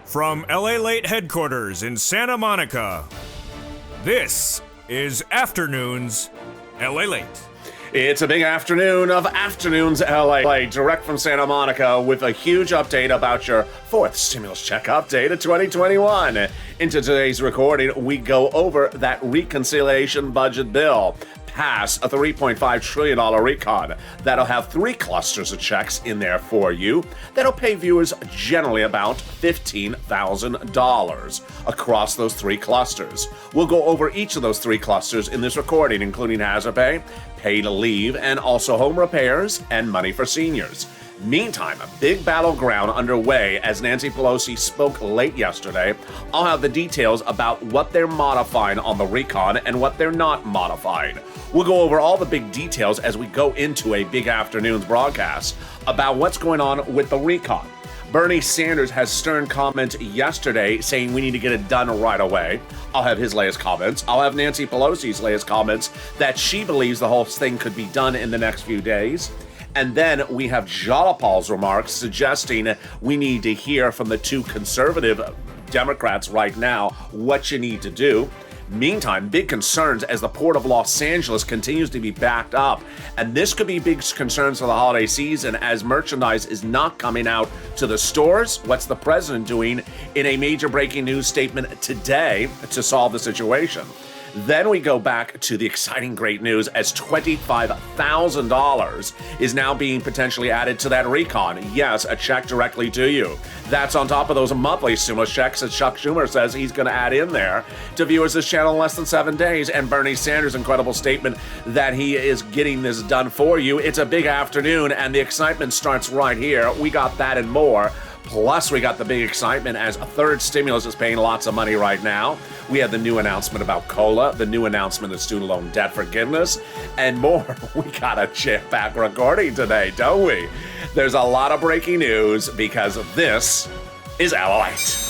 From LALATE headquarters in Santa Monica, this is Afternoons LALATE. It's a big afternoon of Afternoons LA, direct from Santa Monica with a huge update about your fourth stimulus check update of 2021. Into today's recording, we go over that reconciliation budget bill. Pass a $3.5 trillion recon that'll have 3 clusters of checks in there for you that'll pay viewers generally about $15,000 across those 3 clusters. We'll go over each of those 3 clusters in this recording, including hazard pay, paid leave, and also home repairs and money for seniors. Meantime, a big battleground underway as Nancy Pelosi spoke late yesterday. I'll have the details about what they're modifying on the recon and what they're not modifying. We'll go over all the big details as we go into a big afternoon's broadcast about what's going on with the recon. Bernie Sanders has stern comment yesterday saying we need to get it done right away. I'll have his latest comments. I'll have Nancy Pelosi's latest comments that she believes the whole thing could be done in the next few days. And then we have Jalopal's remarks suggesting we need to hear from the 2 conservative Democrats right now what you need to do. Meantime, big concerns as the Port of Los Angeles continues to be backed up. And this could be big concerns for the holiday season as merchandise is not coming out to the stores. What's the president doing in a major breaking news statement today to solve the situation? Then we go back to the exciting great news as $25,000 is now being potentially added to that recon. Yes, a check directly to you. That's on top of those monthly stimulus checks that Chuck Schumer says he's going to add in there to viewers this channel in less than 7 days. And Bernie Sanders' incredible statement that he is getting this done for you. It's a big afternoon and the excitement starts right here. We got that and more. Plus, we got the big excitement as a third stimulus is paying lots of money right now. We have the new announcement about COLA, the new announcement of student loan debt forgiveness, and more. We got a jam-packed recording today, don't we? There's a lot of breaking news because this is LALATE.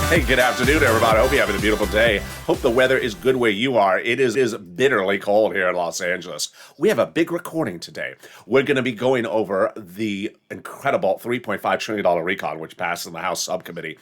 Hey, good afternoon, everybody. Hope you're having a beautiful day. Hope the weather is good where you are. It is bitterly cold here in Los Angeles. We have a big recording today. We're going to be going over the incredible $3.5 trillion recon, which passed in the House subcommittee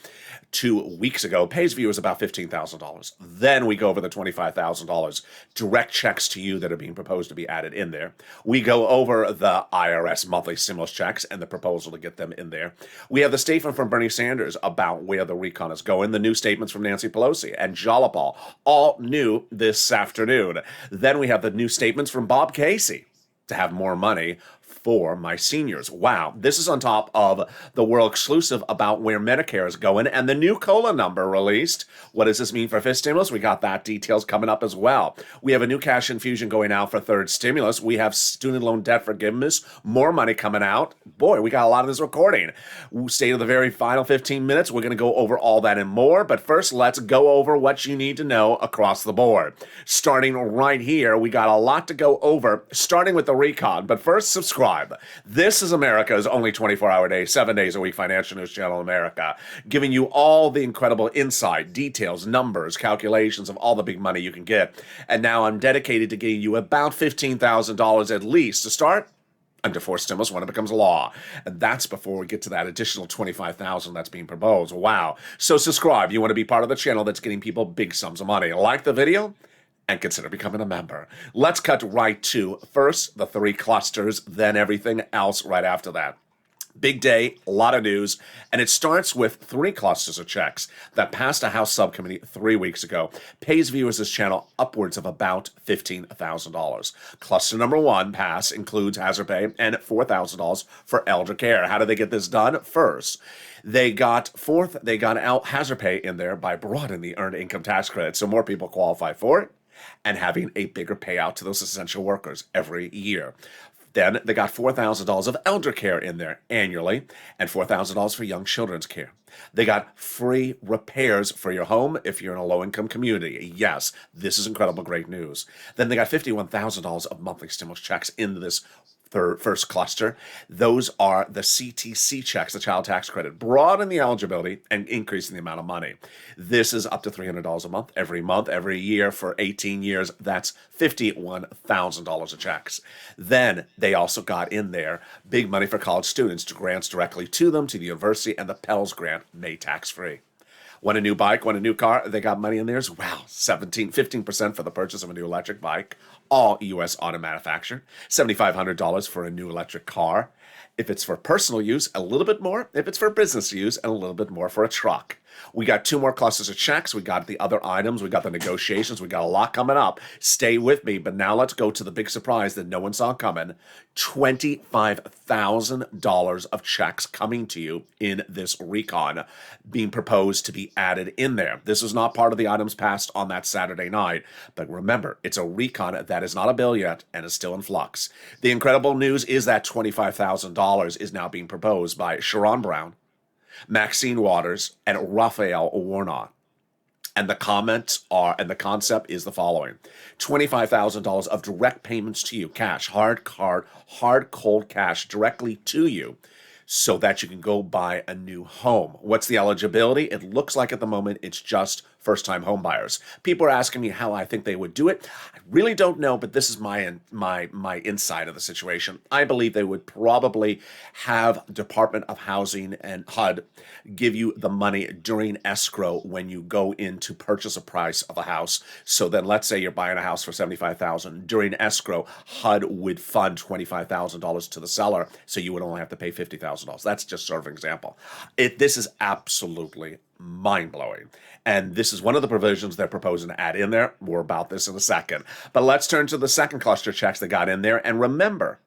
2 weeks ago, pays viewers about $15,000. Then we go over the $25,000 direct checks to you that are being proposed to be added in there. We go over the IRS monthly stimulus checks and the proposal to get them in there. We have the statement from Bernie Sanders about where the recon is going, the new statements from Nancy Pelosi and Jalopal, all new this afternoon. Then we have the new statements from Bob Casey to have more money for my seniors. Wow, this is on top of the world exclusive about where Medicare is going and the new COLA number released. What does this mean for fifth stimulus? We got that details coming up as well. We have a new cash infusion going out for third stimulus. We have student loan debt forgiveness, more money coming out. Boy, we got a lot of this recording. We'll stay to the very final 15 minutes. We're going to go over all that and more. But first, let's go over what you need to know across the board. Starting right here, we got a lot to go over, starting with the recon. But first, subscribe. This is America's only 24-hour day, 7 days a week financial news channel in America, giving you all the incredible insight, details, numbers, calculations of all the big money you can get. And now I'm dedicated to getting you about $15,000 at least to start under 4 stimulus when it becomes law. And that's before we get to that additional $25,000 that's being proposed. Wow. So subscribe. You want to be part of the channel that's getting people big sums of money. Like the video and consider becoming a member. Let's cut right to first the 3 clusters, then everything else right after that. Big day, a lot of news, and it starts with 3 clusters of checks that passed a House subcommittee 3 weeks ago. Pays viewers this channel upwards of about $15,000. Cluster number 1 pass includes hazard pay and $4,000 for elder care. How did they get this done? First, they got hazard pay in there by broadening the earned income tax credit, so more people qualify for it, and having a bigger payout to those essential workers every year. Then they got $4,000 of elder care in there annually and $4,000 for young children's care. They got free repairs for your home if you're in a low-income community. Yes, this is incredible, great news. Then they got $51,000 of monthly stimulus checks into this first cluster. Those are the CTC checks, the child tax credit, broaden the eligibility and increasing the amount of money. This is up to $300 a month, every year for 18 years. That's $51,000 of checks. Then they also got in there big money for college students, to grants directly to them, to the university, and the Pell's grant made tax-free. Want a new bike, want a new car? They got money in there as well. 15% for the purchase of a new electric bike, all U.S. auto manufactured. $7,500 for a new electric car. If it's for personal use, a little bit more. If it's for business use, and a little bit more for a truck. We got 2 more clusters of checks. We got the other items. We got the negotiations. We got a lot coming up. Stay with me. But now let's go to the big surprise that no one saw coming. $25,000 of checks coming to you in this recon being proposed to be added in there. This was not part of the items passed on that Saturday night. But remember, it's a recon that is not a bill yet and is still in flux. The incredible news is that $25,000 is now being proposed by Sharon Brown, Maxine Waters, and Raphael Warnock. And the concept is the following: $25,000 of direct payments to you, cash, hard cold cash directly to you, so that you can go buy a new home. What's the eligibility? It looks like at the moment it's just first-time home buyers. People are asking me how I think they would do it. I really don't know, but this is my insight of the situation. I believe they would probably have Department of Housing and HUD give you the money during escrow when you go in to purchase a price of a house. So then let's say you're buying a house for $75,000. During escrow, HUD would fund $25,000 to the seller, so you would only have to pay $50,000. That's just sort of an example. This is absolutely mind-blowing. And this is one of the provisions they're proposing to add in there. More about this in a second. But let's turn to the second cluster of checks that got in there. And remember,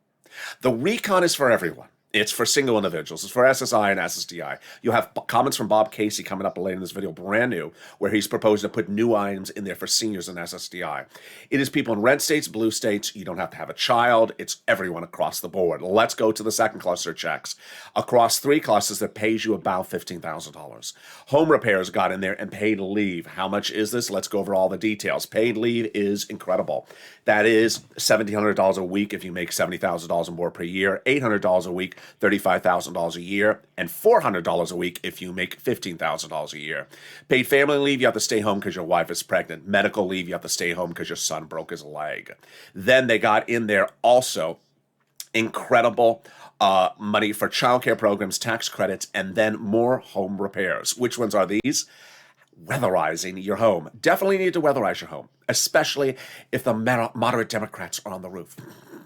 the recon is for everyone. It's for single individuals. It's for SSI and SSDI. You'll have comments from Bob Casey coming up later in this video, brand new, where he's proposed to put new items in there for seniors and SSDI. It is people in red states, blue states. You don't have to have a child. It's everyone across the board. Let's go to the second cluster of checks. Across 3 clusters that pays you about $15,000. Home repairs got in there, and paid leave. How much is this? Let's go over all the details. Paid leave is incredible. That is $1,700 a week if you make $70,000 or more per year, $800 a week, $35,000 a year, and $400 a week if you make $15,000 a year. Paid family leave, you have to stay home because your wife is pregnant. Medical leave, you have to stay home because your son broke his leg. Then they got in there also incredible money for childcare programs, tax credits, and then more home repairs. Which ones are these? Weatherizing your home. Definitely need to weatherize your home, especially if the moderate Democrats are on the roof.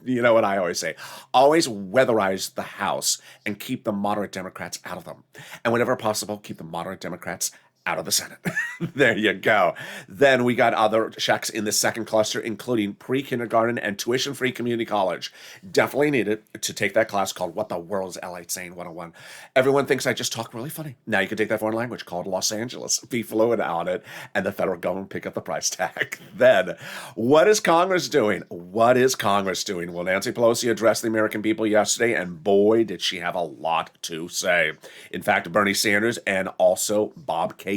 You know what I always say? Always weatherize the house and keep the moderate Democrats out of them. And whenever possible, keep the moderate Democrats out of the Senate. There you go. Then we got other checks in the second cluster, including pre-kindergarten and tuition-free community college. Definitely needed to take that class called What the World is LATE Saying 101. Everyone thinks I just talk really funny. Now you can take that foreign language called Los Angeles, be fluent on it, and the federal government pick up the price tag. Then, what is Congress doing? What is Congress doing? Well, Nancy Pelosi addressed the American people yesterday, and boy, did she have a lot to say. In fact, Bernie Sanders and also Bob Casey.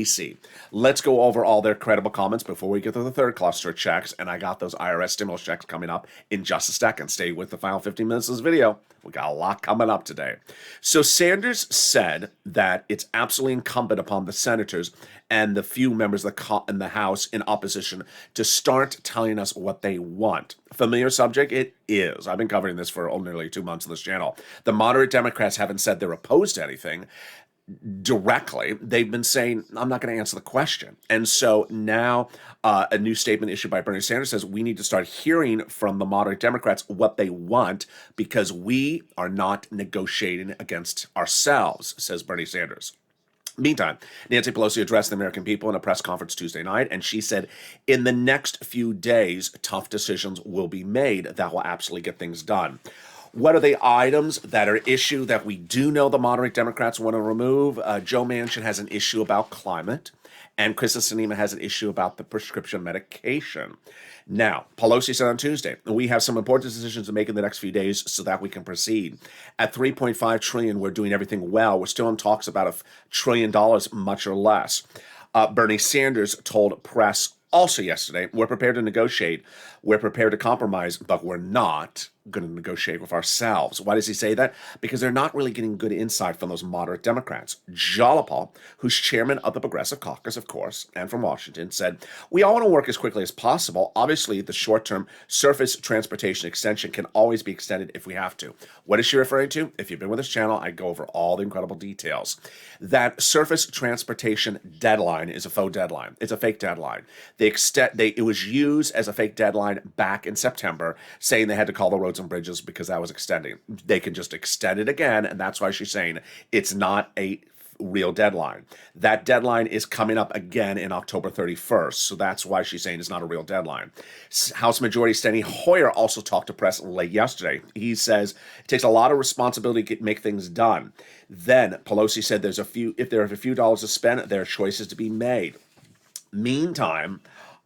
Let's go over all their credible comments before we get to the third cluster of checks, and I got those IRS stimulus checks coming up in just a second. Stay with the final 15 minutes of this video. We got a lot coming up today. So Sanders said that it's absolutely incumbent upon the senators and the few members in the House in opposition to start telling us what they want. Familiar subject? It is. I've been covering this for nearly 2 months on this channel. The moderate Democrats haven't said they're opposed to anything directly. They've been saying, I'm not going to answer the question. And so now a new statement issued by Bernie Sanders says we need to start hearing from the moderate Democrats what they want because we are not negotiating against ourselves, says Bernie Sanders. Meantime, Nancy Pelosi addressed the American people in a press conference Tuesday night, and she said, in the next few days, tough decisions will be made that will absolutely get things done. What are the items that are issue that we do know the moderate Democrats want to remove? Joe Manchin has an issue about climate, and Kristen Sinema has an issue about the prescription medication. Now, Pelosi said on Tuesday, we have some important decisions to make in the next few days so that we can proceed. At $3.5 trillion, we're doing everything well. We're still in talks about $1 trillion, much or less. Bernie Sanders told press also yesterday, we're prepared to negotiate, we're prepared to compromise, but we're not going to negotiate with ourselves. Why does he say that? Because they're not really getting good insight from those moderate Democrats. Jalopal, who's chairman of the Progressive Caucus, of course, and from Washington, said, we all want to work as quickly as possible. Obviously, the short-term surface transportation extension can always be extended if we have to. What is she referring to? If you've been with this channel, I go over all the incredible details. That surface transportation deadline is a faux deadline. It's a fake deadline. It was used as a fake deadline back in September, saying they had to call the roads and bridges because that was extending. They can just extend it again, and that's why she's saying it's not a real deadline. That deadline is coming up again in October 31st, so that's why she's saying it's not a real deadline. House Majority Steny Hoyer also talked to press late yesterday. He says it takes a lot of responsibility to make things done. Then Pelosi said if there are a few dollars to spend, there are choices to be made. Meantime,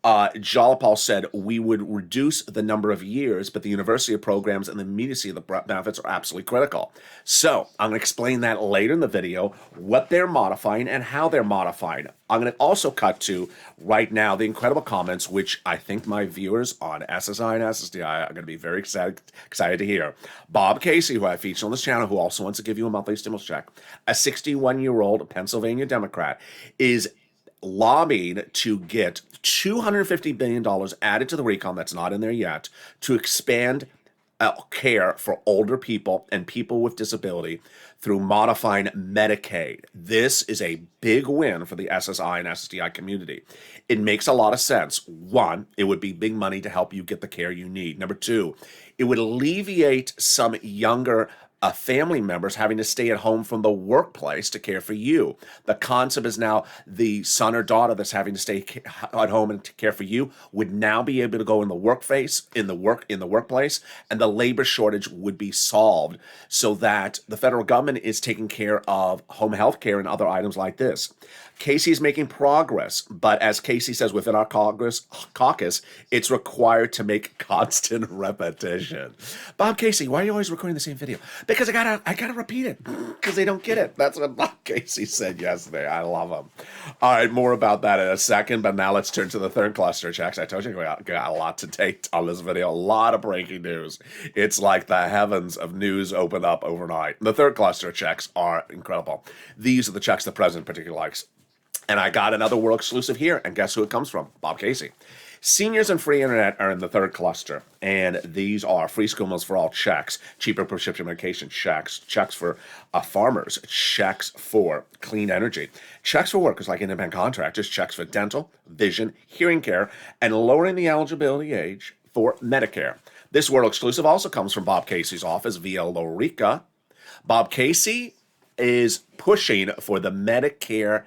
Jalopal said we would reduce the number of years, but the university of programs and the immediacy of the benefits are absolutely critical. So I'm going to explain that later in the video, what they're modifying and how they're modifying. I'm going to also cut to, right now, the incredible comments, which I think my viewers on SSI and SSDI are going to be very excited to hear. Bob Casey, who I featured on this channel, who also wants to give you a monthly stimulus check, a 61-year-old Pennsylvania Democrat, is lobbied to get $250 billion added to the recon that's not in there yet to expand care for older people and people with disability through modifying Medicaid. This is a big win for the SSI and SSDI community. It makes a lot of sense. One, it would be big money to help you get the care you need. Number two, it would alleviate some younger family members having to stay at home from the workplace to care for you. The concept is now the son or daughter that's having to stay at home and care for you would now be able to go in the workplace, and the labor shortage would be solved so that the federal government is taking care of home health care and other items like this. Casey is making progress, but as Casey says within our caucus, it's required to make constant repetition. Bob Casey, why are you always recording the same video? Because I gotta repeat it because they don't get it. That's what Bob Casey said yesterday. I love him. All right, more about that in a second, but now let's turn to the third cluster checks. I told you we got a lot to take on this video. A lot of breaking news. It's like the heavens of news open up overnight. The third cluster checks are incredible. These are the checks the president particularly likes. And I got another world exclusive here, and guess who it comes from? Bob Casey. Seniors and free internet are in the third cluster, and these are free school meals for all checks, cheaper prescription medication checks, checks for farmers, checks for clean energy, checks for workers like independent contractors, checks for dental, vision, hearing care, and lowering the eligibility age for Medicare. This world exclusive also comes from Bob Casey's office via Lorica. Bob Casey is pushing for the Medicare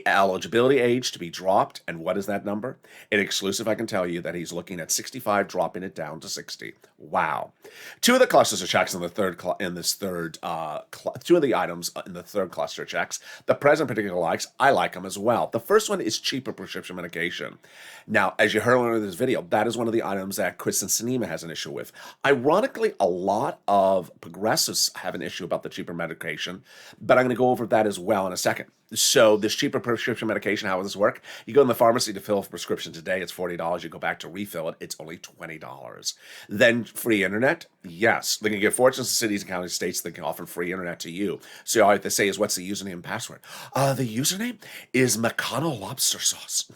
eligibility age to be dropped. And what is that number? In exclusive, I can tell you that he's looking at 65, dropping it down to 60. Wow. Two of the clusters of checks in the two of the items in the third cluster of checks, the president particularly likes. I like them as well. The first one is cheaper prescription medication. Now, as you heard in this video, that is one of the items that Kristen Sinema has an issue with. Ironically, a lot of progressives have an issue about the cheaper medication, but I'm going to go over that as well in a second. So this cheaper prescription medication, how does this work? You go in the pharmacy to fill a prescription today, it's $40. You go back to refill it, it's only $20. Then free internet, yes. They can give fortunes to cities and counties, states that can offer free internet to you. So all you have to say is, what's the username and password? The username is McConnell lobster sauce.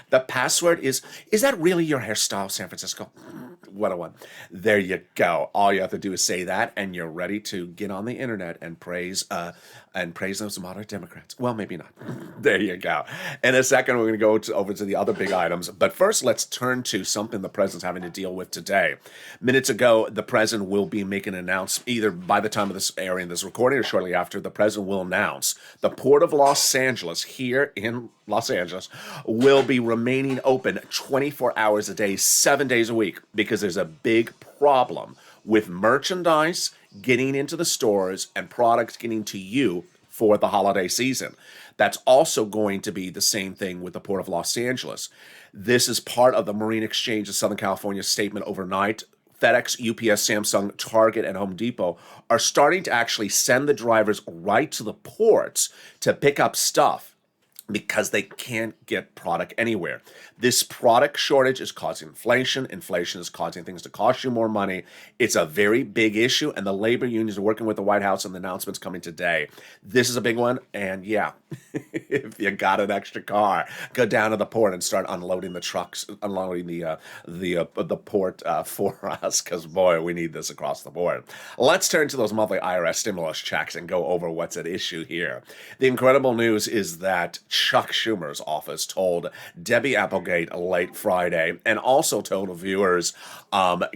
The password is that really your hairstyle, San Francisco? 101. There you go. All you have to do is say that, and you're ready to get on the internet and praise those moderate Democrats. Well, maybe not. There you go. In a second, we're going to go over to the other big items. But first, let's turn to something the president's having to deal with today. Minutes ago, the president will be making an announcement, either by the time of this airing, this recording, or shortly after. The president will announce the Port of Los Angeles, here in Los Angeles, will be remaining open 24 hours a day, 7 days a week, because there's a big problem with merchandise getting into the stores and products getting to you for the holiday season. That's also going to be the same thing with the Port of Los Angeles. This is part of the Marine Exchange of Southern California's statement overnight. FedEx, UPS, Samsung, Target, and Home Depot are starting to actually send the drivers right to the ports to pick up stuff because they can't get product anywhere. This product shortage is causing inflation. Inflation is causing things to cost you more money. It's a very big issue, and the labor unions are working with the White House, and the announcement's coming today. This is a big one, and yeah, if you got an extra car, go down to the port and start unloading the trucks, unloading the port for us, because boy, we need this across the board. Let's turn to those monthly IRS stimulus checks and go over what's at issue here. The incredible news is that Chuck Schumer's office told Debbie Applegate late Friday, and also told viewers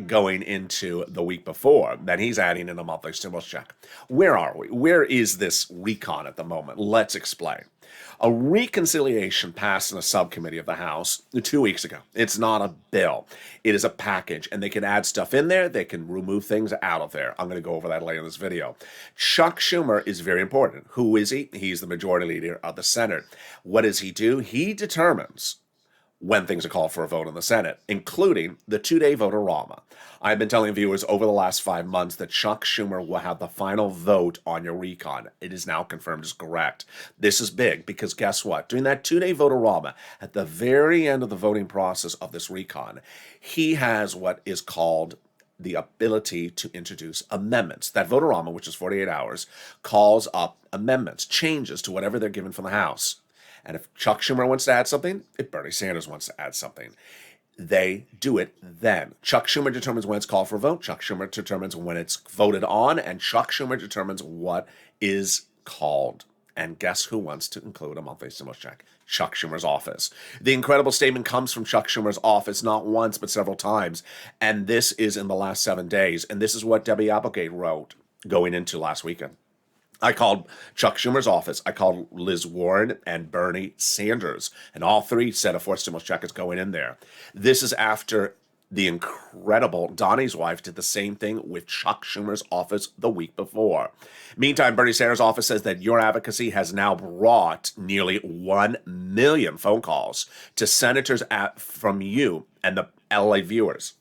going into the week before, that he's adding in a monthly stimulus check. Where are we? Where is this recon at the moment? Let's explain. A reconciliation passed in a subcommittee of the House 2 weeks ago. It's not a bill. It is a package, and they can add stuff in there. They can remove things out of there. I'm going to go over that later in this video. Chuck Schumer is very important. Who is he? He's the majority leader of the Senate. What does he do? He determines when things are called for a vote in the Senate, including the two-day vote-a-rama. I've been telling viewers over the last 5 months that Chuck Schumer will have the final vote on your recon. It is now confirmed as correct. This is big because guess what? During that two-day vote-a-rama, at the very end of the voting process of this recon, he has what is called the ability to introduce amendments. That vote-a-rama, which is 48 hours, calls up amendments, changes to whatever they're given from the House. And if Chuck Schumer wants to add something, if Bernie Sanders wants to add something, they do it then. Chuck Schumer determines when it's called for a vote. Chuck Schumer determines when it's voted on. And Chuck Schumer determines what is called. And guess who wants to include a monthly stimulus check? Chuck Schumer's office. The incredible statement comes from Chuck Schumer's office not once but several times. And this is in the last 7 days. And this is what Debbie Applegate wrote going into last weekend. I called Chuck Schumer's office. I called Liz Warren and Bernie Sanders. And all three said a fourth stimulus check is going in there. This is after the incredible Donnie's wife did the same thing with Chuck Schumer's office the week before. Meantime, Bernie Sanders' office says that your advocacy has now brought nearly 1 million phone calls to senators from you and the LA viewers.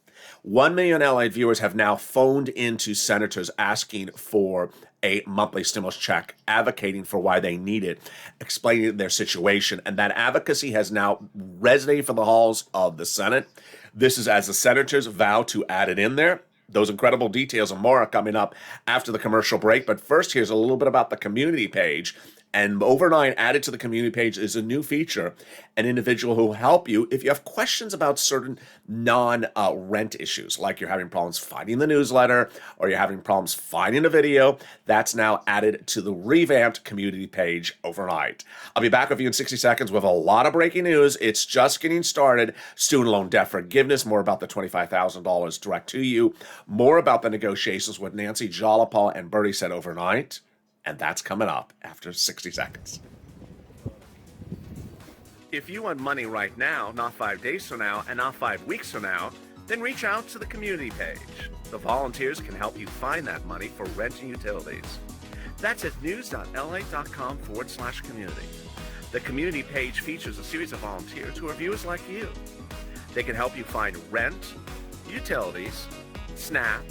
1 million LA viewers have now phoned into senators asking for a monthly stimulus check, advocating for why they need it, explaining their situation. And that advocacy has now resonated from the halls of the Senate. This is as the senators vow to add it in there. Those incredible details and more are coming up after the commercial break. But first, here's a little bit about the community page. And overnight, added to the community page is a new feature, an individual who will help you if you have questions about certain non-rent issues, like you're having problems finding the newsletter or you're having problems finding a video. That's now added to the revamped community page overnight. I'll be back with you in 60 seconds with a lot of breaking news. It's just getting started. Student loan debt forgiveness, more about the $25,000 direct to you, more about the negotiations with Nancy Jolopal and Bertie said overnight. And that's coming up after 60 seconds. If you want money right now, not 5 days from now, and not 5 weeks from now, then reach out to the community page. The volunteers can help you find that money for rent and utilities. That's at news.lalate.com/community. The community page features a series of volunteers who are viewers like you. They can help you find rent, utilities, SNAP,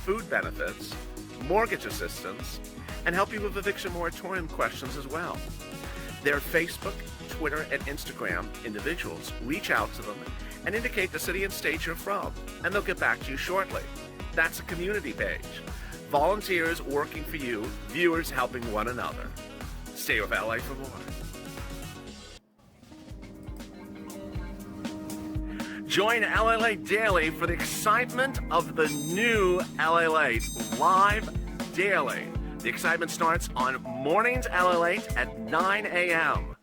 food benefits, mortgage assistance, and help you with eviction moratorium questions as well. Their Facebook, Twitter, and Instagram individuals reach out to them and indicate the city and state you're from, and they'll get back to you shortly. That's a community page. Volunteers working for you, viewers helping one another. Stay with LA for more. Join LALATE Daily for the excitement of the new LALATE live daily. The excitement starts on mornings LALATE at 9 a.m.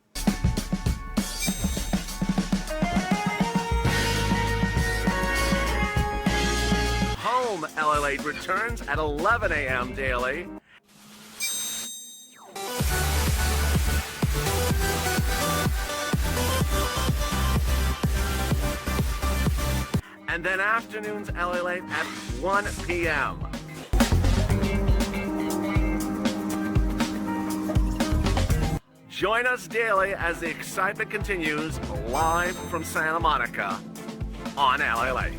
Home LALATE returns at 11 a.m. daily. and then afternoons LALATE at 1 p.m. Join us daily as the excitement continues live from Santa Monica on LALATE.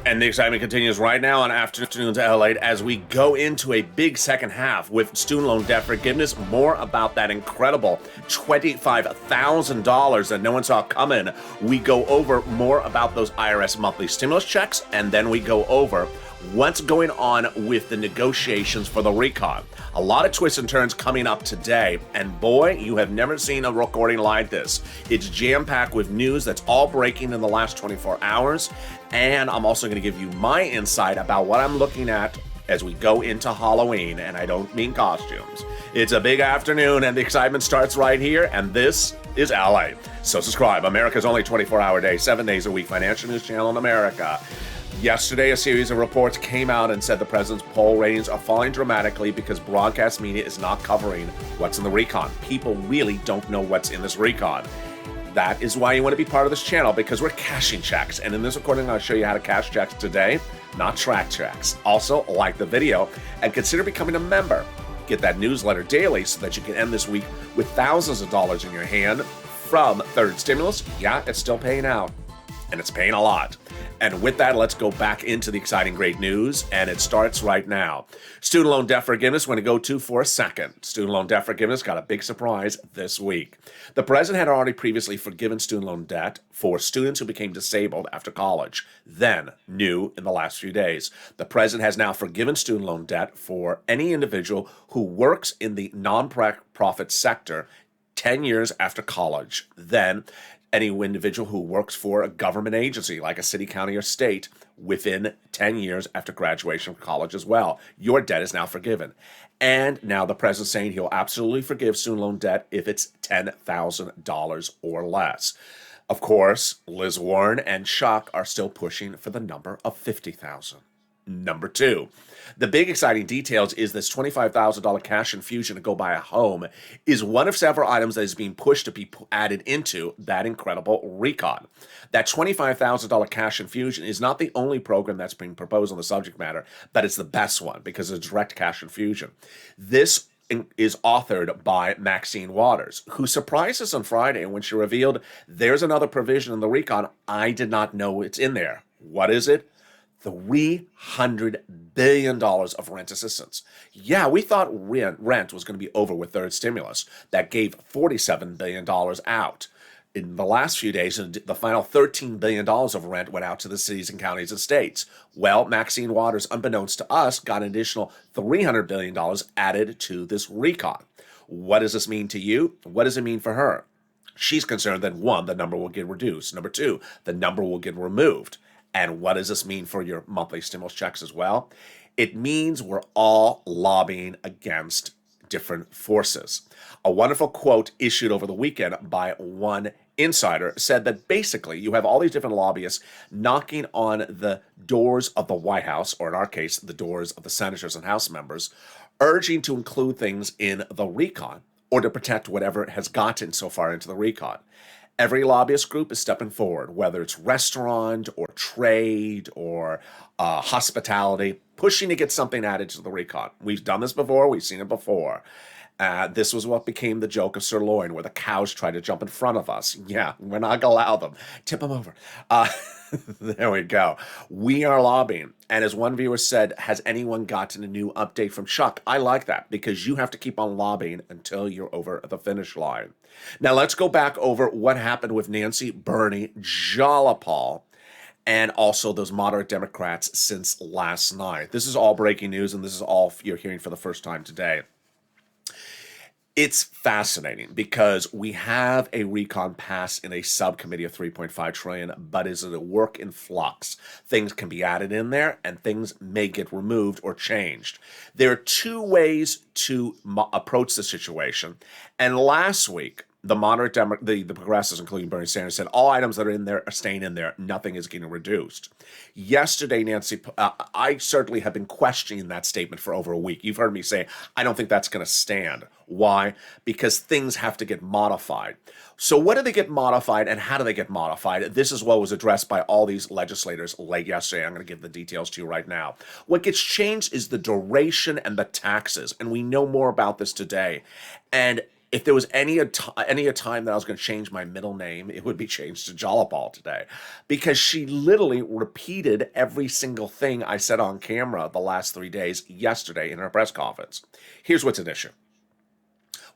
And the excitement continues right now on Afternoons LALATE as we go into a big second half with student loan debt forgiveness. More about that incredible $25,000 that no one saw coming. We go over more about those IRS monthly stimulus checks, and then we go over what's going on with the negotiations for the recon. A lot of twists and turns coming up today, and boy, you have never seen a recording like this. It's jam-packed with news that's all breaking in the last 24 hours, and I'm also going to give you my insight about what I'm looking at as we go into Halloween, and I don't mean costumes. It's a big afternoon, and the excitement starts right here, and this is LA. So subscribe, America's only 24-hour day, 7 days a week financial news channel in America. Yesterday, a series of reports came out and said the president's poll ratings are falling dramatically because broadcast media is not covering what's in the recon. People really don't know what's in this recon. That is why you want to be part of this channel, because we're cashing checks. And in this recording, I'll show you how to cash checks today, not track checks. Also, like the video and consider becoming a member. Get that newsletter daily so that you can end this week with thousands of dollars in your hand from third stimulus. Yeah, it's still paying out, and it's paying a lot. And with that, let's go back into the exciting great news, and it starts right now. Student loan debt forgiveness, we're going to go to for a second. Student loan debt forgiveness got a big surprise this week. The president had already previously forgiven student loan debt for students who became disabled after college. Then, new in the last few days, the president has now forgiven student loan debt for any individual who works in the nonprofit sector 10 years after college. Then, any individual who works for a government agency like a city, county, or state within 10 years after graduation from college as well. Your debt is now forgiven. And now the president's saying he'll absolutely forgive student loan debt if it's $10,000 or less. Of course, Liz Warren and Chuck are still pushing for the number of $50,000. Number two, the big exciting details is this $25,000 cash infusion to go buy a home is one of several items that is being pushed to be added into that incredible recon. That $25,000 cash infusion is not the only program that's being proposed on the subject matter, but it's the best one because it's direct cash infusion. This is authored by Maxine Waters, who surprised us on Friday when she revealed there's another provision in the recon I did not know it's in there. What is it? $300 billion of rent assistance. Yeah, we thought rent was going to be over with third stimulus. That gave $47 billion out. In the last few days, the final $13 billion of rent went out to the cities and counties and states. Well, Maxine Waters, unbeknownst to us, got an additional $300 billion added to this recon. What does this mean to you? What does it mean for her? She's concerned that, one, the number will get reduced. Number two, the number will get removed. And what does this mean for your monthly stimulus checks as well? It means we're all lobbying against different forces. A wonderful quote issued over the weekend by one insider said that basically you have all these different lobbyists knocking on the doors of the White House, or in our case, the doors of the senators and House members, urging to include things in the recon or to protect whatever has gotten so far into the recon. Every lobbyist group is stepping forward, whether it's restaurant or trade or hospitality, pushing to get something added to the recon. We've done this before. We've seen it before. This was what became the joke of sirloin, where the cows tried to jump in front of us. Yeah, we're not going to allow them. Tip them over. There we go. We are lobbying. And as one viewer said, has anyone gotten a new update from Chuck? I like that because you have to keep on lobbying until you're over the finish line. Now let's go back over what happened with Nancy, Bernie, Jalopal, and also those moderate Democrats since last night. This is all breaking news, and this is all you're hearing for the first time today. It's fascinating because we have a recon pass in a subcommittee of $3.5 trillion, but is it a work in flux? Things can be added in there and things may get removed or changed. There are two ways to approach the situation. And last week, The moderate the progressives, including Bernie Sanders, said all items that are in there are staying in there. Nothing is getting reduced. Yesterday, Nancy, I certainly have been questioning that statement for over a week. You've heard me say I don't think that's going to stand. Why? Because things have to get modified. So what do they get modified, and how do they get modified? This is what was addressed by all these legislators late yesterday. I'm going to give the details to you right now. What gets changed is the duration and the taxes, and we know more about this today. And if there was any a time that I was going to change my middle name, it would be changed to Jolliball today, because she literally repeated every single thing I said on camera the last 3 days yesterday in her press conference. Here's what's an issue.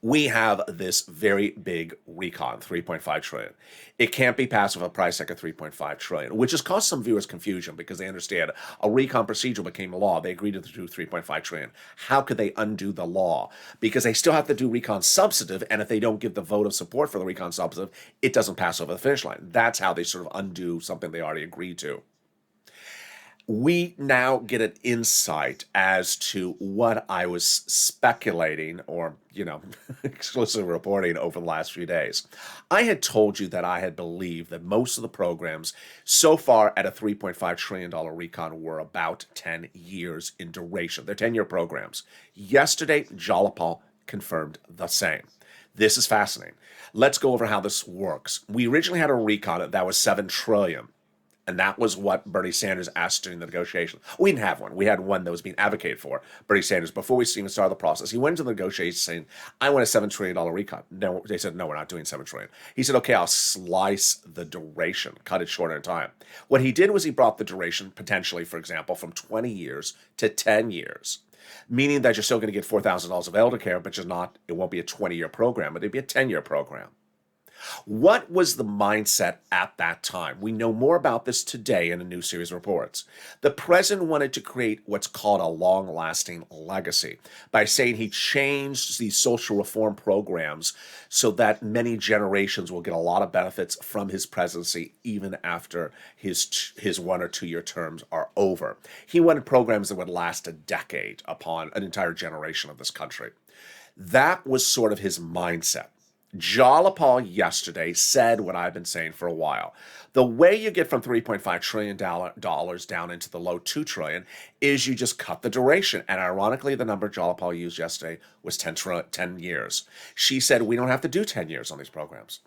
We have this very big recon, 3.5 trillion. It can't be passed with a price tag of 3.5 trillion, which has caused some viewers confusion because they understand a recon procedure became law. They agreed to do 3.5 trillion. How could they undo the law? Because they still have to do recon substantive, and if they don't give the vote of support for the recon substantive, it doesn't pass over the finish line. That's how they sort of undo something they already agreed to. We now get an insight as to what I was speculating or, exclusive reporting over the last few days. I had told you that I had believed that most of the programs so far at a $3.5 trillion recon were about 10 years in duration. They're 10-year programs. Yesterday, Jolliball confirmed the same. This is fascinating. Let's go over how this works. We originally had a recon that was $7 trillion. And that was what Bernie Sanders asked during the negotiation. We didn't have one. We had one that was being advocated for. Bernie Sanders, before we even started the process, he went into the negotiation saying, I want a $7 trillion recon. No, they said, no, we're not doing $7 trillion. He said, okay, I'll slice the duration, cut it shorter in time. What he did was he brought the duration, potentially, for example, from 20 years to 10 years. Meaning that you're still going to get $4,000 of elder care, but it won't be a 20-year program, it'd be a 10-year program. What was the mindset at that time? We know more about this today in a new series of reports. The president wanted to create what's called a long-lasting legacy by saying he changed these social reform programs so that many generations will get a lot of benefits from his presidency even after his 1 or 2 year terms are over. He wanted programs that would last a decade upon an entire generation of this country. That was sort of his mindset. Jolliball yesterday said what I've been saying for a while. The way you get from $3.5 trillion down into the low $2 trillion is you just cut the duration. And ironically, the number Jolliball used yesterday was 10 years. She said, we don't have to do 10 years on these programs.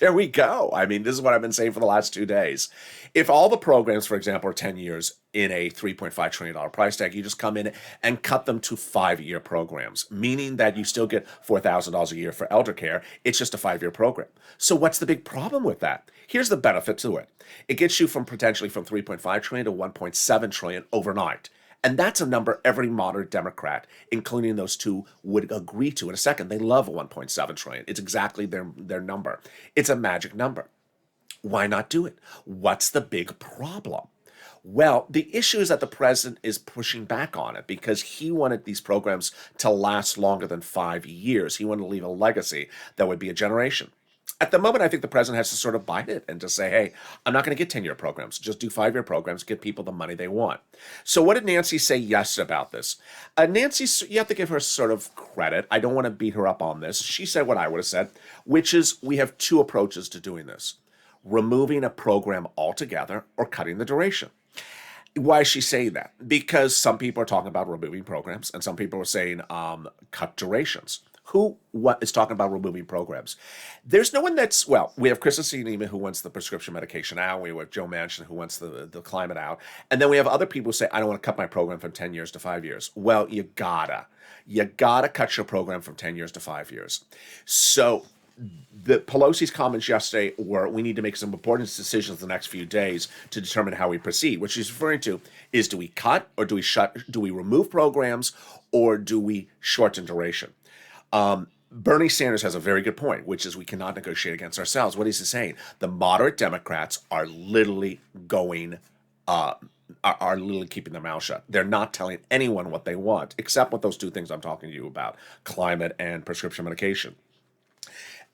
There we go. I mean, this is what I've been saying for the last 2 days. If all the programs, for example, are 10 years in a $3.5 trillion price tag, you just come in and cut them to 5-year programs, meaning that you still get $4,000 a year for elder care. It's just a 5-year program. So what's the big problem with that? Here's the benefit to it. It gets you potentially from 3.5 trillion to 1.7 trillion overnight. And that's a number every moderate Democrat, including those two, would agree to in a second. They love 1.7 trillion. It's exactly their number. It's a magic number. Why not do it? What's the big problem? Well, the issue is that the president is pushing back on it because he wanted these programs to last longer than 5 years. He wanted to leave a legacy that would be a generation. At the moment, I think the president has to sort of bite it and to say, hey, I'm not going to get 10-year programs. Just do 5-year programs, get people the money they want. So what did Nancy say yes about this? Nancy, you have to give her sort of credit. I don't want to beat her up on this. She said what I would have said, which is we have 2 approaches to doing this. Removing a program altogether or cutting the duration. Why is she saying that? Because some people are talking about removing programs and some people are saying cut durations. What is talking about removing programs? There's no one we have Kristen Sinema who wants the prescription medication out. We have Joe Manchin who wants the climate out. And then we have other people who say, I don't want to cut my program from 10 years to 5 years. Well, you gotta cut your program from 10 years to 5 years. So the Pelosi's comments yesterday were, we need to make some important decisions the next few days to determine how we proceed. What she's referring to is, do we cut or do we remove programs or do we shorten duration? Bernie Sanders has a very good point, which is we cannot negotiate against ourselves. What is he saying? The moderate Democrats are literally are literally keeping their mouth shut. They're not telling anyone what they want, except with those 2 things I'm talking to you about, climate and prescription medication.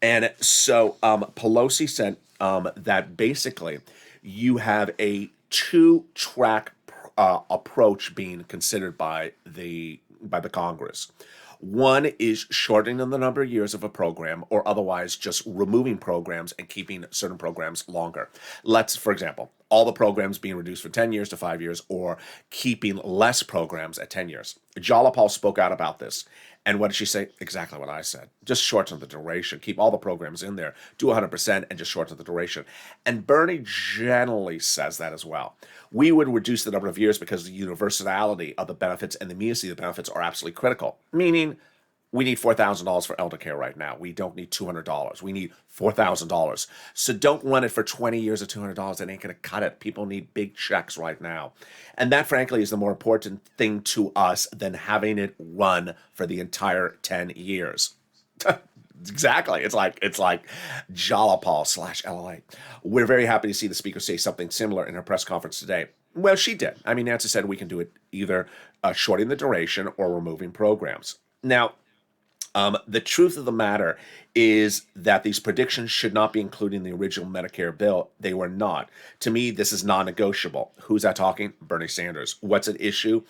And so Pelosi said that basically you have a 2-track approach being considered by the Congress. One is shortening the number of years of a program, or otherwise just removing programs and keeping certain programs longer. Let's, for example, all the programs being reduced from 10 years to 5 years, or keeping less programs at 10 years. Jalapal spoke out about this. And what did she say? Exactly what I said. Just shorten the duration. Keep all the programs in there. Do 100% and just shorten the duration. And Bernie generally says that as well. We would reduce the number of years because the universality of the benefits and the immediacy of the benefits are absolutely critical. Meaning, we need $4,000 for elder care right now. We don't need $200. We need $4,000. So don't run it for 20 years at $200. That ain't going to cut it. People need big checks right now. And that, frankly, is the more important thing to us than having it run for the entire 10 years. Exactly. It's like Jalapal / LALATE. We're very happy to see the speaker say something similar in her press conference today. Well, she did. I mean, Nancy said we can do it either shorting the duration or removing programs. Now, the truth of the matter is that these predictions should not be included in the original Medicare bill. They were not. To me, this is non-negotiable. Who's that talking? Bernie Sanders. What's at issue?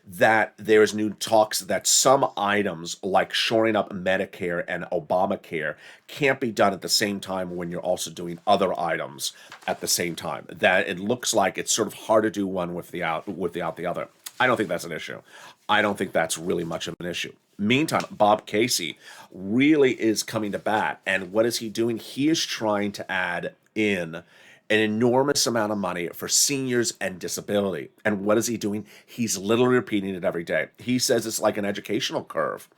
That there's new talks that some items like shoring up Medicare and Obamacare can't be done at the same time when you're also doing other items at the same time. That it looks like it's sort of hard to do one without the other. I don't think that's an issue. I don't think that's really much of an issue. Meantime, Bob Casey really is coming to bat. And what is he doing? He is trying to add in an enormous amount of money for seniors and disability. And what is he doing? He's literally repeating it every day. He says it's like an educational curve.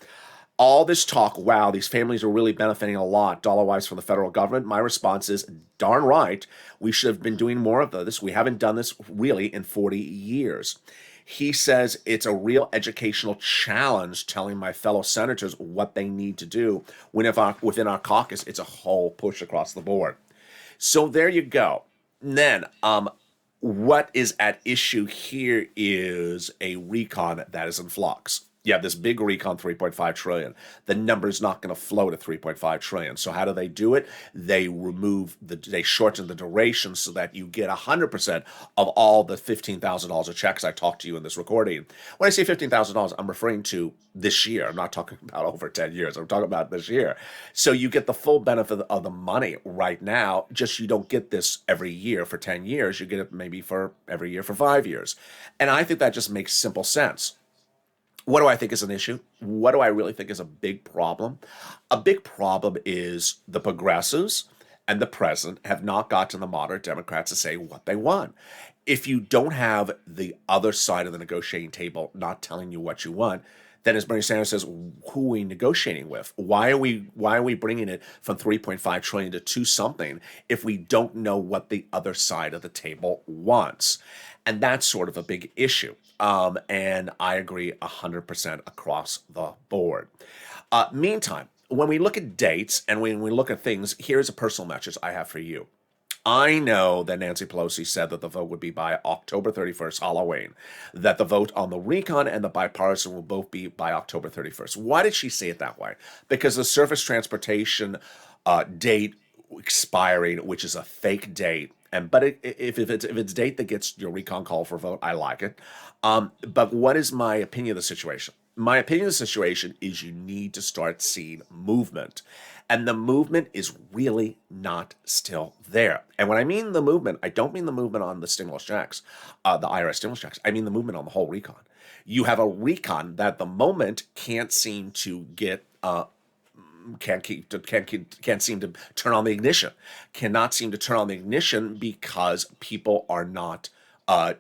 All this talk, wow, these families are really benefiting a lot dollar-wise from the federal government. My response is, darn right, we should have been doing more of this. We haven't done this really in 40 years. He says it's a real educational challenge telling my fellow senators what they need to do when within our caucus, it's a whole push across the board. So there you go. Then what is at issue here is a recon that is in flux. You have this big recon, 3.5 trillion. The number's not going to flow to 3.5 trillion. So how do they do it? They shorten the duration so that you get 100% of all the $15,000 of checks I talked to you in this recording. When I say $15,000, I'm referring to this year. I'm not talking about over 10 years. I'm talking about this year. So you get the full benefit of the money right now, just you don't get this every year for 10 years. You get it maybe for every year for 5 years. And I think that just makes simple sense. What do I think is an issue? What do I really think is a big problem? A big problem is the progressives and the president have not gotten the moderate Democrats to say what they want. If you don't have the other side of the negotiating table not telling you what you want, then as Bernie Sanders says, who are we negotiating with? Why are we bringing it from 3.5 trillion to 2 something if we don't know what the other side of the table wants? And that's sort of a big issue. And I agree 100% across the board. Meantime, when we look at dates and when we look at things, here's a personal message I have for you. I know that Nancy Pelosi said that the vote would be by October 31st, Halloween, that the vote on the recon and the bipartisan will both be by October 31st. Why did she say it that way? Because the surface transportation date expiring, which is a fake date, but if it's a date that gets your recon call for a vote, I like it. But what is my opinion of the situation? My opinion of the situation is you need to start seeing movement. And the movement is really not still there. And when I mean the movement, I don't mean the movement on the stimulus checks, the IRS stimulus checks. I mean the movement on the whole recon. You have a recon that at the moment can't seem to get can't seem to turn on the ignition. Cannot seem to turn on the ignition because people are not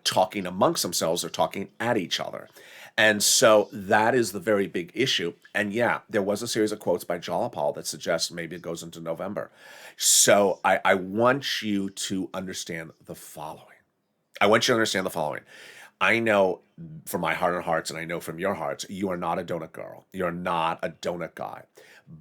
talking amongst themselves, they're talking at each other. And so that is the very big issue. And yeah, there was a series of quotes by Jalapal that suggests maybe it goes into November. So I want you to understand the following. I know from my heart of hearts, and I know from your hearts, you are not a donut girl. You're not a donut guy.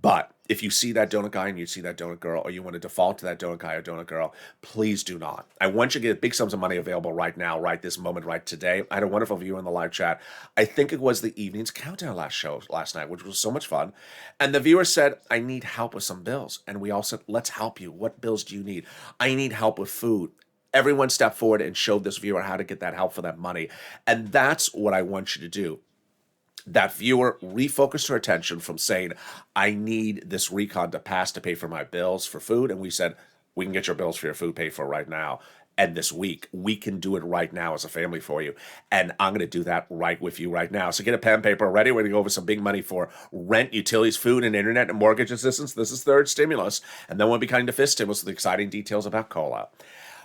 But if you see that donut guy and you see that donut girl, or you want to default to that donut guy or donut girl, please do not. I want you to get big sums of money available right now, right this moment, right today. I had a wonderful viewer in the live chat. I think it was the evening's countdown last night, which was so much fun. And the viewer said, I need help with some bills. And we all said, let's help you. What bills do you need? I need help with food. Everyone stepped forward and showed this viewer how to get that help for that money. And that's what I want you to do. That viewer refocused her attention from saying, I need this recon to pass to pay for my bills for food. And we said, we can get your bills for your food paid for right now. And this week, we can do it right now as a family for you. And I'm going to do that right with you right now. So get a pen and paper ready. We're going to go over some big money for rent, utilities, food, and internet and mortgage assistance. This is third stimulus. And then we'll be cutting to fifth stimulus with exciting details about COLA.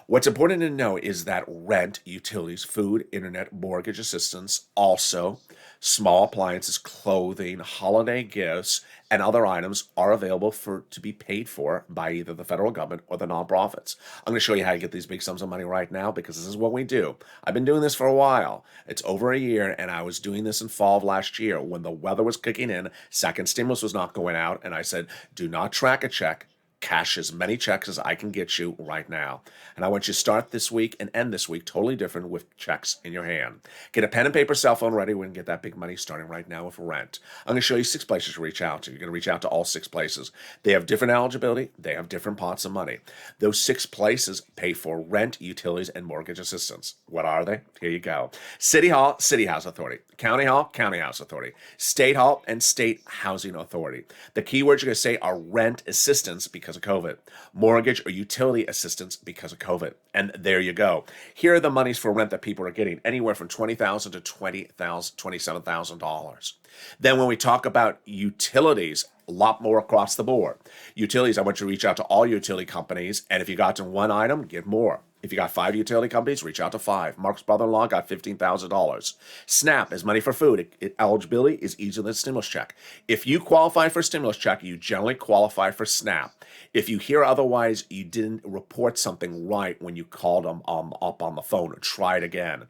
What's important to know is that rent, utilities, food, internet, mortgage assistance, also small appliances, clothing, holiday gifts, and other items are available to be paid for by either the federal government or the nonprofits. I'm going to show you how to get these big sums of money right now because this is what we do. I've been doing this for a while. It's over a year, and I was doing this in fall of last year when the weather was kicking in, second stimulus was not going out, and I said, do not track a check. Cash as many checks as I can get you right now. And I want you to start this week and end this week totally different with checks in your hand. Get a pen and paper, cell phone ready. We can get that big money starting right now with rent. I'm going to show you 6 places to reach out to. You're going to reach out to all 6 places. They have different eligibility. They have different pots of money. Those 6 places pay for rent, utilities, and mortgage assistance. What are they? Here you go. City Hall, City House Authority. County Hall, County House Authority. State Hall, and State Housing Authority. The keywords you're going to say are rent assistance because of COVID, mortgage or utility assistance because of COVID. And there you go. Here are the monies for rent that people are getting, anywhere from $20,000 to $27,000. Then when we talk about utilities, a lot more across the board. Utilities, I want you to reach out to all utility companies, and if you got to one item, get more. If you got 5 utility companies, reach out to 5. Mark's brother-in-law got $15,000. SNAP is money for food. Eligibility is easier than stimulus check. If you qualify for stimulus check, you generally qualify for SNAP. If you hear otherwise, you didn't report something right when you called them up on the phone. Try it again.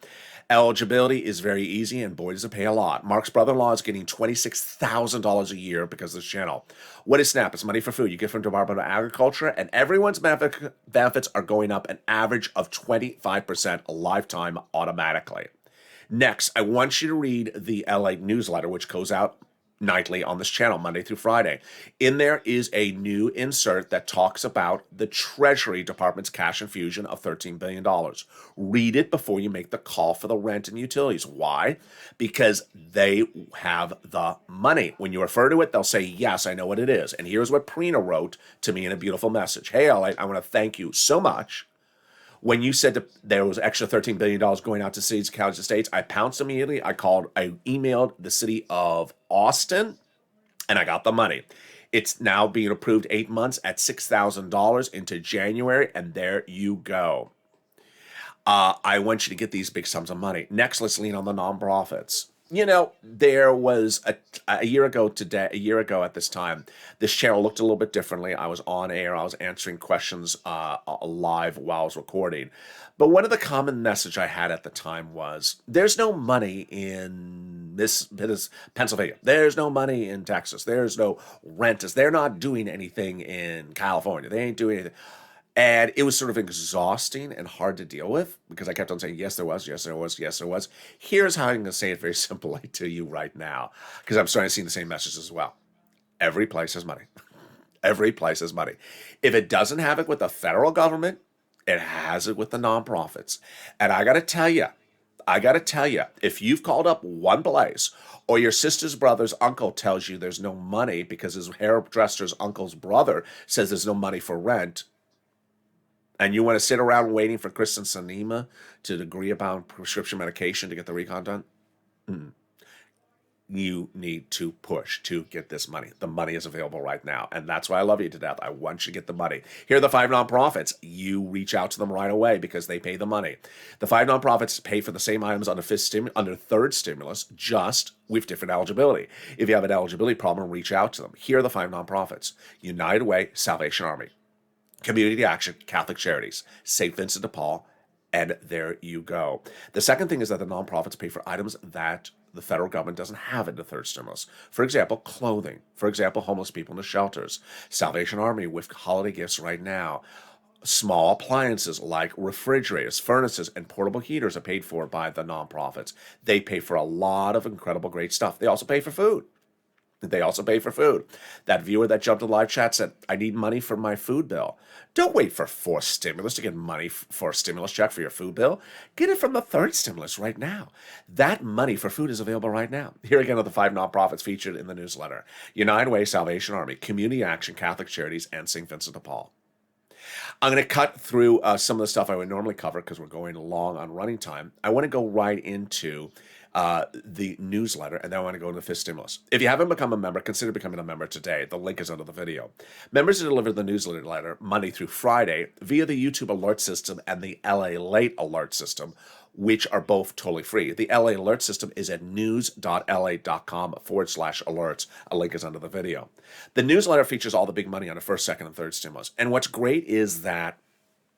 Eligibility is very easy, and boy, does it pay a lot. Mark's brother-in-law is getting $26,000 a year because of this channel. What is SNAP? It's money for food. You get from Department of Agriculture, and everyone's benefits are going up an average of 25% a lifetime automatically. Next, I want you to read the LA newsletter, which goes out nightly on this channel, Monday through Friday. In there is a new insert that talks about the Treasury Department's cash infusion of $13 billion. Read it before you make the call for the rent and utilities. Why? Because they have the money. When you refer to it, they'll say, yes, I know what it is. And here's what Prina wrote to me in a beautiful message. Hey, LA, I want to thank you so much. When you said that there was extra $13 billion going out to cities, counties, and states, I pounced immediately. I emailed the city of Austin, and I got the money. It's now being approved 8 months at $6,000 into January, and there you go. I want you to get these big sums of money. Next, let's lean on the nonprofits. You know, there was a year ago at this time, this channel looked a little bit differently. I was on air. I was answering questions live while I was recording. But one of the common message I had at the time was, there's no money in this Pennsylvania. There's no money in Texas. There's no renters. They're not doing anything in California. They ain't doing anything. And it was sort of exhausting and hard to deal with because I kept on saying, yes, there was, yes, there was, yes, there was. Here's how I'm going to say it very simply to you right now, because I'm starting to see the same message as well. Every place has money. Every place has money. If it doesn't have it with the federal government, it has it with the nonprofits. And I got to tell you, if you've called up one place or your sister's brother's uncle tells you there's no money because his hairdresser's uncle's brother says there's no money for rent, and you want to sit around waiting for Kristen Sinema to agree about prescription medication to get the recon done, you need to push to get this money. The money is available right now, and that's why I love you to death. I want you to get the money. Here are the 5 nonprofits. You reach out to them right away because they pay the money. The 5 nonprofits pay for the same items under third stimulus, just with different eligibility. If you have an eligibility problem, reach out to them. Here are the 5 nonprofits: United Way, Salvation Army, Community Action, Catholic Charities, St. Vincent de Paul, and there you go. The second thing is that the nonprofits pay for items that the federal government doesn't have in the third stimulus. For example, clothing. For example, homeless people in the shelters. Salvation Army with holiday gifts right now. Small appliances like refrigerators, furnaces, and portable heaters are paid for by the nonprofits. They pay for a lot of incredible, great stuff. They also pay for food. They also pay for food. That viewer that jumped in the live chat said, I need money for my food bill. Don't wait for fourth stimulus to get money for a stimulus check for your food bill. Get it from the third stimulus right now. That money for food is available right now. Here again are the 5 nonprofits featured in the newsletter: United Way, Salvation Army, Community Action, Catholic Charities, and St. Vincent de Paul. I'm going to cut through some of the stuff I would normally cover because we're going long on running time. I want to go right into the newsletter, and then I want to go into the fifth stimulus. If you haven't become a member, consider becoming a member today. The link is under the video. Members are delivered the newsletter Monday through Friday via the YouTube alert system and the LALATE alert system, which are both totally free. The LA alert system is at news.la.com/alerts. A link is under the video. The newsletter features all the big money on the first, second, and third stimulus. And what's great is that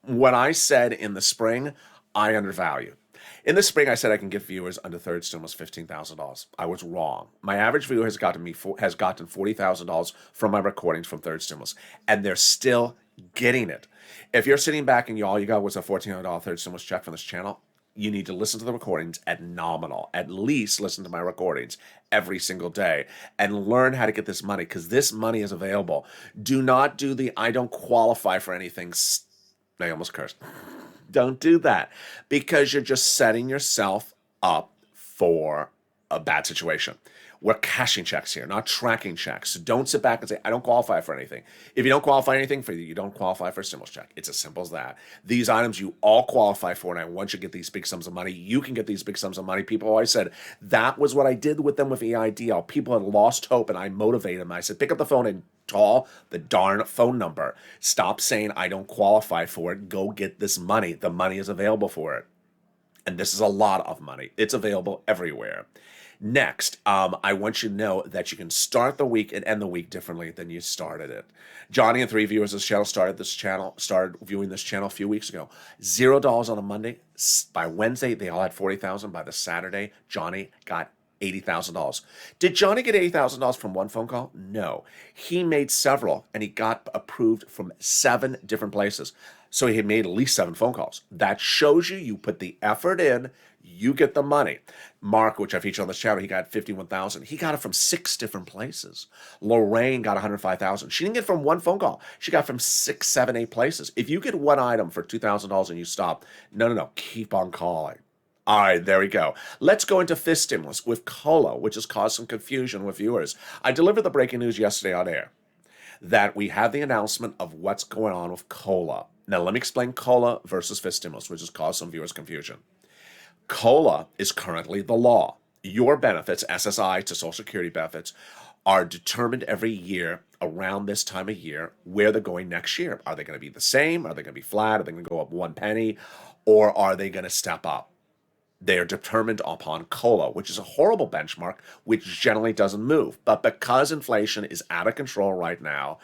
what I said in the spring, I undervalue. In the spring, I said I can get viewers under third stimulus $15,000. I was wrong. My average viewer has gotten $40,000 from my recordings from third stimulus, and they're still getting it. If you're sitting back and all you got was a $1,400 third stimulus check from this channel, you need to listen to the recordings at nominal. At least listen to my recordings every single day and learn how to get this money, because this money is available. Do not do the I don't qualify for anything. I almost cursed. Don't do that, because you're just setting yourself up for a bad situation. We're cashing checks here, not tracking checks. So don't sit back and say, I don't qualify for anything. If you don't qualify anything for you don't qualify for a stimulus check. It's as simple as that. These items you all qualify for, and once you get these big sums of money, you can get these big sums of money. People always said, that was what I did with them with EIDL. People had lost hope, and I motivated them. I said, pick up the phone and call the darn phone number. Stop saying, I don't qualify for it. Go get this money. The money is available for it. And this is a lot of money. It's available everywhere. Next, I want you to know that you can start the week and end the week differently than you started it. Johnny and 3 viewers of this channel started viewing this channel a few weeks ago. $0 on a Monday. By Wednesday, they all had $40,000. By the Saturday, Johnny got $80,000. Did Johnny get $80,000 from one phone call? No. He made several, and he got approved from 7 different places. So he had made at least 7 phone calls. That shows you put the effort in, you get the money. Mark, which I feature on this channel, he got $51,000. He got it from 6 different places. Lorraine got $105,000. She didn't get it from one phone call. She got it from 6, 7, 8 places. If you get one item for $2,000 and you stop, no, keep on calling. All right, there we go. Let's go into fifth stimulus with COLA, which has caused some confusion with viewers. I delivered the breaking news yesterday on air that we have the announcement of what's going on with COLA. Now, let me explain COLA versus fifth stimulus, which has caused some viewers confusion. COLA is currently the law. Your benefits, SSI to Social Security benefits, are determined every year around this time of year where they're going next year. Are they going to be the same? Are they going to be flat? Are they going to go up 1 penny? Or are they going to step up? They are determined upon COLA, which is a horrible benchmark, which generally doesn't move. But because inflation is out of control right now,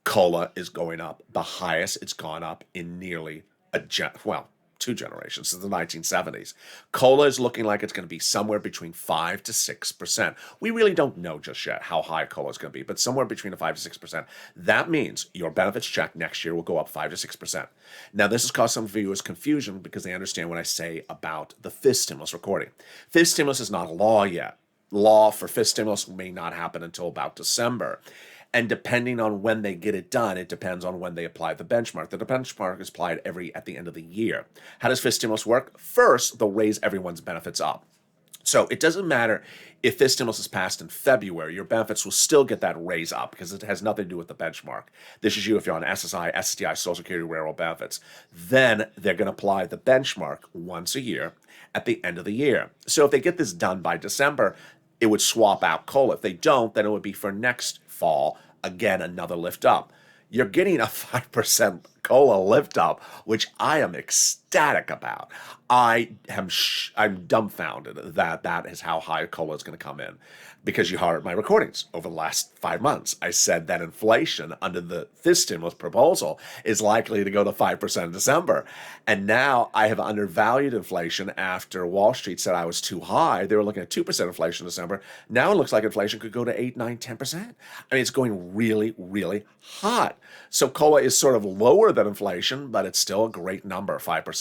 COLA is going up. The highest it's gone up in nearly 2 generations, since the 1970s. COLA is looking like it's going to be somewhere between 5 to 6%. We really don't know just yet how high COLA is going to be, but somewhere between 5 to 6%. That means your benefits check next year will go up 5 to 6%. Now, this has caused some viewers confusion because they understand what I say about the fifth stimulus recording. Fifth stimulus is not a law yet. Law for fifth stimulus may not happen until about December. And depending on when they get it done, it depends on when they apply the benchmark. The benchmark is applied at the end of the year. How does fifth stimulus work? First, they'll raise everyone's benefits up. So it doesn't matter if fifth stimulus is passed in February, your benefits will still get that raise up because it has nothing to do with the benchmark. This is you if you're on SSI, SSDI, Social Security, railroad benefits. Then they're going to apply the benchmark once a year at the end of the year. So if they get this done by December, it would swap out COLA. If they don't, then it would be for next fall, again, another lift up. You're getting a 5% COLA lift up, which I am ecstatic about. I'm dumbfounded that is how high COLA is going to come in, because you heard my recordings over the last 5 months. I said that inflation under this stimulus proposal is likely to go to 5% in December. And now I have undervalued inflation after Wall Street said I was too high. They were looking at 2% inflation in December. Now it looks like inflation could go to 8, 9, 10%. I mean, it's going really, really hot. So COLA is sort of lower than inflation, but it's still a great number, 5%.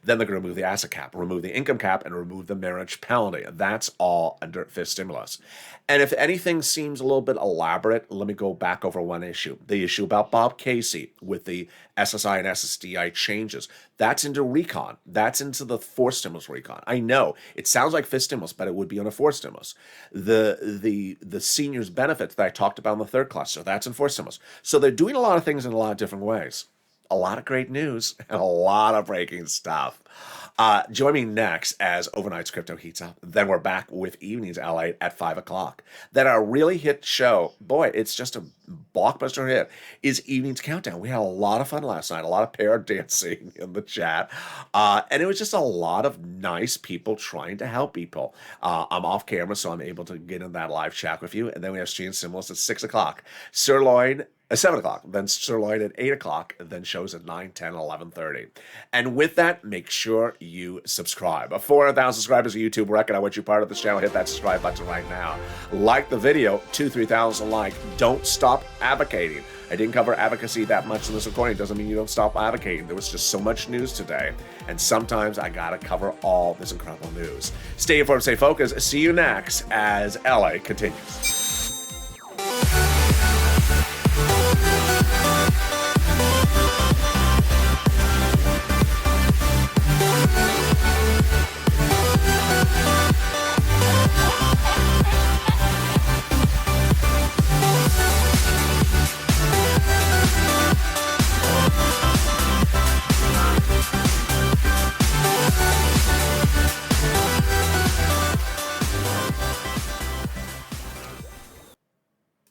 Then they're going to remove the asset cap, remove the income cap, and remove the marriage penalty. That's all under fifth stimulus. And if anything seems a little bit elaborate, let me go back over one issue. The issue about Bob Casey with the SSI and SSDI changes. That's into recon. That's into the force stimulus recon. I know it sounds like fifth stimulus, but it would be on a force stimulus. The seniors benefits that I talked about in the third cluster, that's in force stimulus. So they're doing a lot of things in a lot of different ways. A lot of great news and a lot of breaking stuff. Join me next as Overnight's Crypto heats up. Then we're back with Evenings LALATE at 5 o'clock. Then our really hit show, boy, it's just a blockbuster hit, is Evening's Countdown. We had a lot of fun last night, a lot of pair dancing in the chat. And it was just a lot of nice people trying to help people. I'm off camera, so I'm able to get in that live chat with you. And then we have Stream Stimulus at 6 o'clock. Sirloin at 7 o'clock, then Sirloin at 8 o'clock, then shows at 9, 10, 11:30. And with that, make sure you subscribe. 400,000 subscribers a YouTube record. I want you part of this channel. Hit that subscribe button right now. Like the video, 2,000-3,000 like. Don't stop advocating. I didn't cover advocacy that much in this recording. Doesn't mean you don't stop advocating. There was just so much news today, and sometimes I gotta cover all this incredible news. Stay informed, stay focused. See you next as LA continues.